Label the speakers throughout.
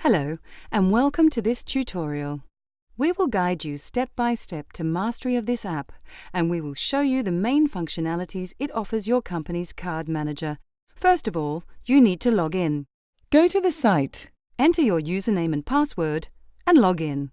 Speaker 1: Hello, and welcome to this tutorial. We will guide you step by step to mastery of this app, and we will show you the main functionalities it offers your company's card manager. First of all, you need to log in. Go to the site, enter your username and password, and log in.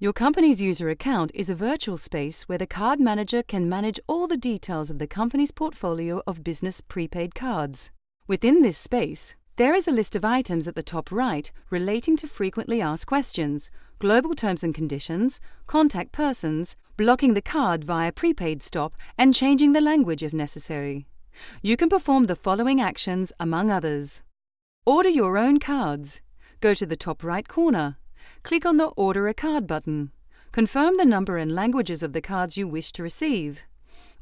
Speaker 1: Your company's user account is a virtual space where the card manager can manage all the details of the company's portfolio of business prepaid cards. Within this space, there is a list of items at the top right relating to frequently asked questions, global terms and conditions, contact persons, blocking the card via prepaid stop, and changing the language if necessary. You can perform the following actions, among others. Order your own cards. Go to the top right corner. Click on the Order a Card button. Confirm the number and languages of the cards you wish to receive.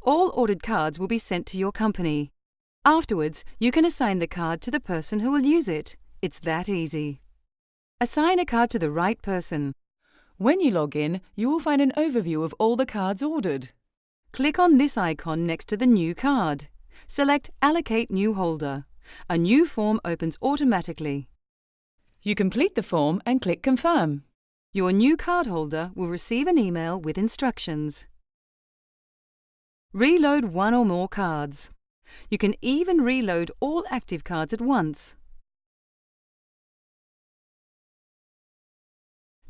Speaker 1: All ordered cards will be sent to your company. Afterwards, you can assign the card to the person who will use it. It's that easy. Assign a card to the right person. When you log in, you will find an overview of all the cards ordered. Click on this icon next to the new card. Select Allocate New Holder. A new form opens automatically. You complete the form and click Confirm. Your new cardholder will receive an email with instructions. Reload one or more cards. You can even reload all active cards at once.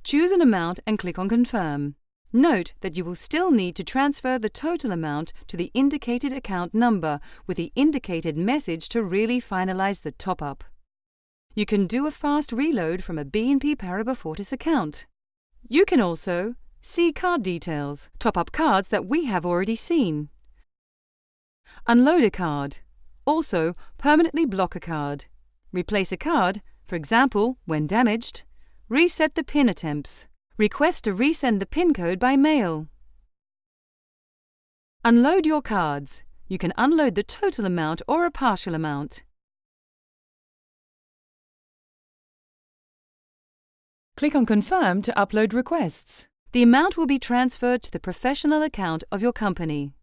Speaker 1: Choose an amount and click on Confirm. Note that you will still need to transfer the total amount to the indicated account number with the indicated message to really finalize the top-up. You can do a fast reload from a BNP Paribas Fortis account. You can also see card details, top up cards that we have already seen. Unload a card. Also, permanently block a card. Replace a card, for example, when damaged. Reset the PIN attempts. Request to resend the PIN code by mail. Unload your cards. You can unload the total amount or a partial amount. Click on Confirm to upload requests. The amount will be transferred to the professional account of your company.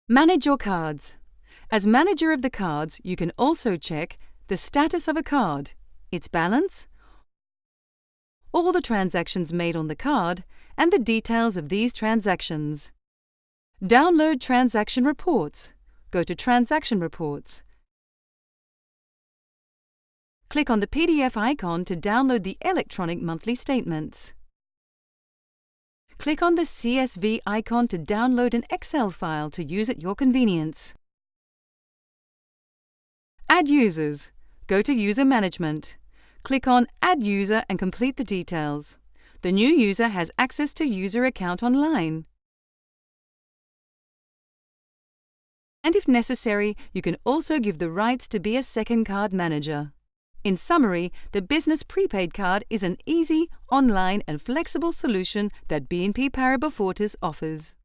Speaker 1: Manage your cards. As manager of the cards, you can also check the status of a card, its balance, all the transactions made on the card, and the details of these transactions. Download transaction reports. Go to Transaction Reports. Click on the PDF icon to download the electronic monthly statements. Click on the CSV icon to download an Excel file to use at your convenience. Add users. Go to User Management. Click on Add User and complete the details. The new user has access to User Account online. And if necessary, you can also give the rights to be a second card manager. In summary, the Business Prepaid Card is an easy, online and flexible solution that BNP Paribas Fortis offers.